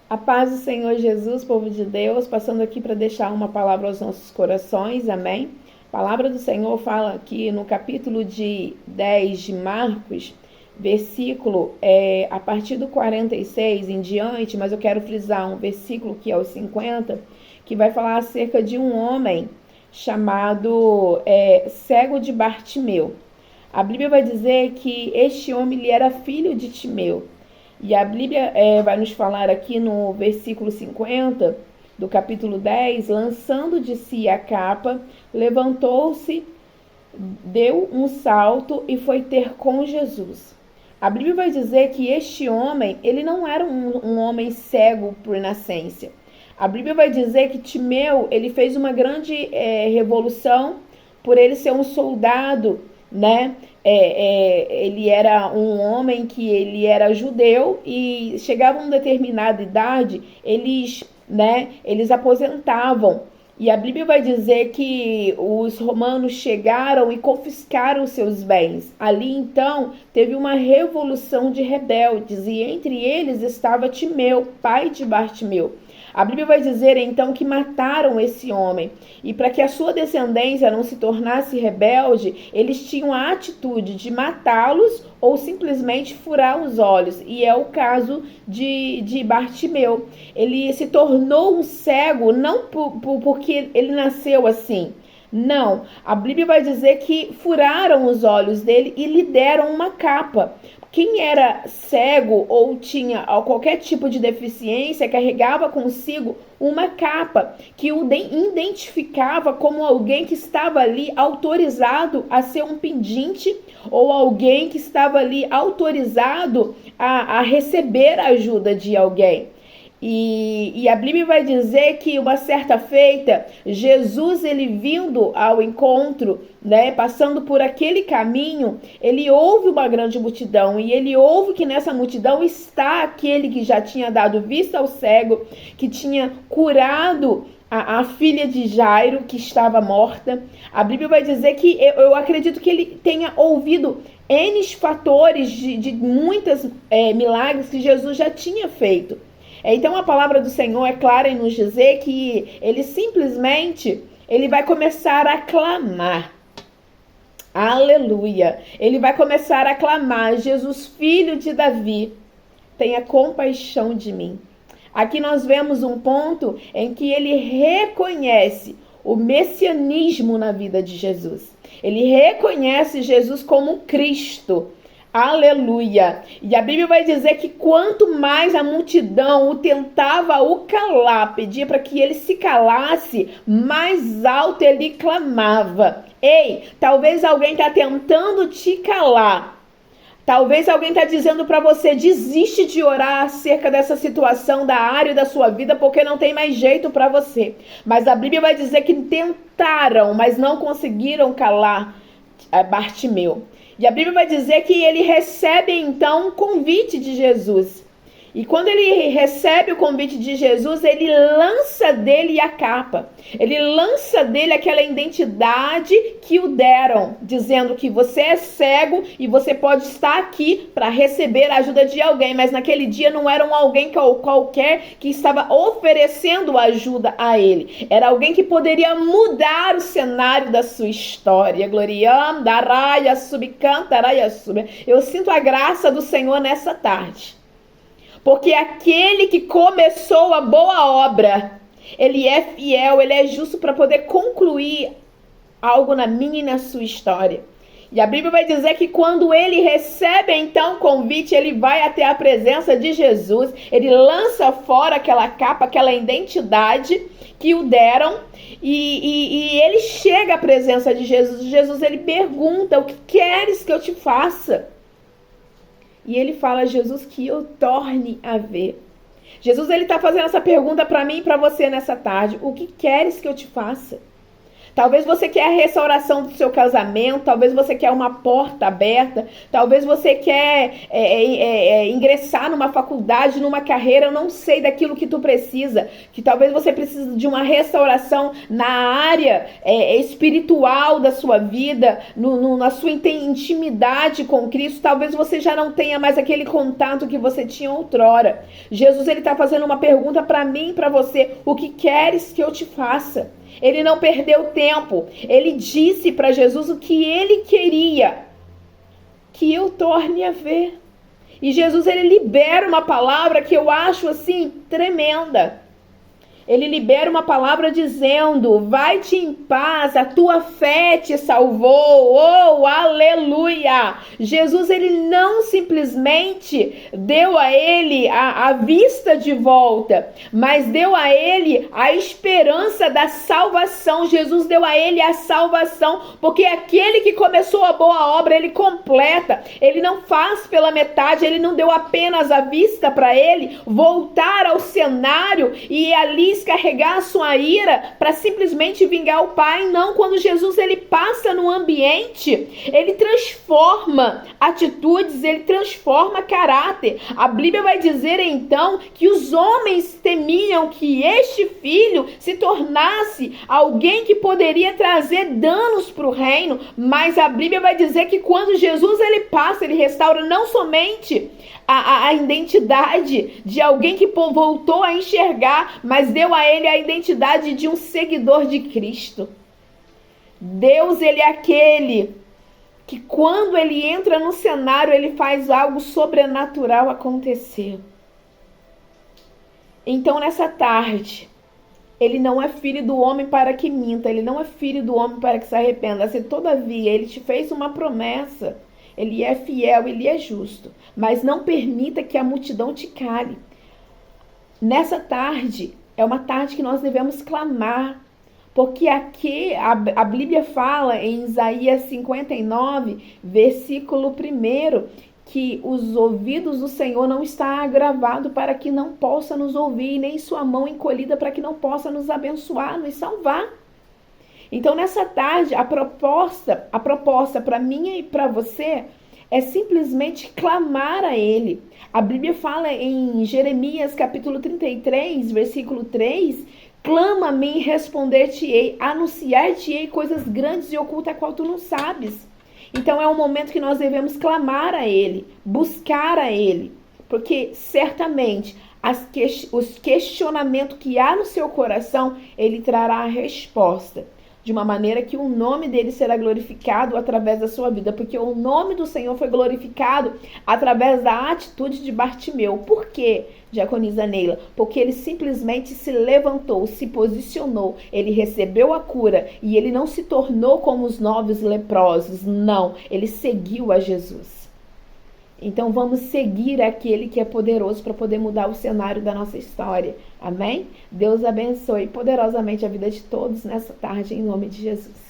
A paz do Senhor Jesus, povo de Deus, passando aqui para deixar uma palavra aos nossos corações, amém? A palavra do Senhor fala aqui no capítulo de 10 de Marcos, versículo a partir do 46 em diante, mas eu quero frisar um versículo que é o 50, que vai falar acerca de um homem chamado cego de Bartimeu. A Bíblia vai dizer que este homem ele era filho de Timeu. E a Bíblia vai nos falar aqui no versículo 50 do capítulo 10, lançando de si a capa, levantou-se, deu um salto e foi ter com Jesus. A Bíblia vai dizer que este homem, ele não era um homem cego por nascença. A Bíblia vai dizer que Timeu, ele fez uma grande revolução por ele ser um soldado, né? Ele era um homem que ele era judeu e chegava a uma determinada idade, eles aposentavam. E a Bíblia vai dizer que os romanos chegaram e confiscaram seus bens. Ali, então, teve uma revolução de rebeldes e entre eles estava Timeu, pai de Bartimeu. A Bíblia vai dizer, então, que mataram esse homem. E para que a sua descendência não se tornasse rebelde, eles tinham a atitude de matá-los ou simplesmente furar os olhos. E é o caso de Bartimeu. Ele se tornou um cego não porque ele nasceu assim. Não, a Bíblia vai dizer que furaram os olhos dele e lhe deram uma capa. Quem era cego ou tinha qualquer tipo de deficiência carregava consigo uma capa que o identificava como alguém que estava ali autorizado a ser um pedinte ou alguém que estava ali autorizado a receber a ajuda de alguém. E a Bíblia vai dizer que uma certa feita, Jesus, ele vindo ao encontro, né, passando por aquele caminho, ele ouve uma grande multidão e ele ouve que nessa multidão está aquele que já tinha dado vista ao cego, que tinha curado a filha de Jairo, que estava morta. A Bíblia vai dizer que eu acredito que ele tenha ouvido N fatores de muitos milagres que Jesus já tinha feito. Então a palavra do Senhor é clara em nos dizer que ele simplesmente vai começar a clamar. Aleluia! Ele vai começar a clamar: Jesus, filho de Davi, tenha compaixão de mim. Aqui nós vemos um ponto em que ele reconhece o messianismo na vida de Jesus. Ele reconhece Jesus como Cristo. Aleluia! E a Bíblia vai dizer que quanto mais a multidão o tentava o calar, pedia para que ele se calasse, mais alto ele clamava. Ei, talvez alguém está tentando te calar. Talvez alguém está dizendo para você, desiste de orar acerca dessa situação da área da sua vida, porque não tem mais jeito para você. Mas a Bíblia vai dizer que tentaram, mas não conseguiram calar Bartimeu. E a Bíblia vai dizer que ele recebe então um convite de Jesus. E quando ele recebe o convite de Jesus, ele lança dele a capa. Ele lança dele aquela identidade que o deram, dizendo que você é cego e você pode estar aqui para receber a ajuda de alguém. Mas naquele dia não era um alguém qualquer que estava oferecendo ajuda a ele. Era alguém que poderia mudar o cenário da sua história. Gloriam, daraia, subcantaraia, sub. Eu sinto a graça do Senhor nessa tarde. Porque aquele que começou a boa obra, ele é fiel, ele é justo para poder concluir algo na minha e na sua história. E a Bíblia vai dizer que quando ele recebe então o convite, ele vai até a presença de Jesus, ele lança fora aquela capa, aquela identidade que o deram, e ele chega à presença de Jesus. Jesus, ele pergunta: o que queres que eu te faça? E ele fala: Jesus, que eu torne a ver. Jesus, ele está fazendo essa pergunta para mim e para você nessa tarde. O que queres que eu te faça? Talvez você quer a restauração do seu casamento, talvez você quer uma porta aberta, talvez você quer ingressar numa faculdade, numa carreira, eu não sei daquilo que tu precisa, que talvez você precise de uma restauração na área espiritual da sua vida, na sua intimidade com Cristo, talvez você já não tenha mais aquele contato que você tinha outrora. Jesus, ele está fazendo uma pergunta para mim e para você: o que queres que eu te faça? Ele não perdeu tempo. Ele disse para Jesus o que ele queria que eu torne a ver. E Jesus, ele libera uma palavra que eu acho assim tremenda. Ele libera uma palavra dizendo: vai-te em paz, a tua fé te salvou. Oh, aleluia! Jesus, ele não simplesmente deu a ele a vista de volta, mas deu a ele a esperança da salvação. Jesus deu a ele a salvação, porque aquele que começou a boa obra, ele completa. Ele não faz pela metade, ele não deu apenas a vista para ele voltar ao cenário e ali carregar a sua ira para simplesmente vingar o Pai. Não, quando Jesus ele passa no ambiente, ele transforma atitudes, ele transforma caráter. A Bíblia vai dizer então que os homens temiam que este filho se tornasse alguém que poderia trazer danos para o reino, mas a Bíblia vai dizer que quando Jesus ele passa, ele restaura não somente a identidade de alguém que voltou a enxergar, mas deu a ele a identidade de um seguidor de Cristo. Deus, ele é aquele que quando ele entra no cenário, ele faz algo sobrenatural acontecer. Então, nessa tarde, ele não é filho do homem para que minta, ele não é filho do homem para que se arrependa. Se todavia ele te fez uma promessa, ele é fiel, ele é justo, mas não permita que a multidão te cale. Nessa tarde, é uma tarde que nós devemos clamar, porque aqui a Bíblia fala em Isaías 59, versículo 1, que os ouvidos do Senhor não está agravado para que não possa nos ouvir, nem sua mão encolhida para que não possa nos abençoar, nos salvar. Então, nessa tarde, a proposta para mim e para você é simplesmente clamar a Ele. A Bíblia fala em Jeremias capítulo 33, versículo 3, clama-me e responder-te-ei, anunciar-te-ei coisas grandes e ocultas a qual tu não sabes. Então é um momento que nós devemos clamar a Ele, buscar a Ele, porque certamente os questionamentos que há no seu coração, Ele trará a resposta, de uma maneira que o nome dele será glorificado através da sua vida, porque o nome do Senhor foi glorificado através da atitude de Bartimeu. Por quê, diaconisa Neila? Porque ele simplesmente se levantou, se posicionou, ele recebeu a cura e ele não se tornou como os 9 leprosos, não, ele seguiu a Jesus. Então vamos seguir aquele que é poderoso para poder mudar o cenário da nossa história. Amém? Deus abençoe poderosamente a vida de todos nessa tarde, em nome de Jesus.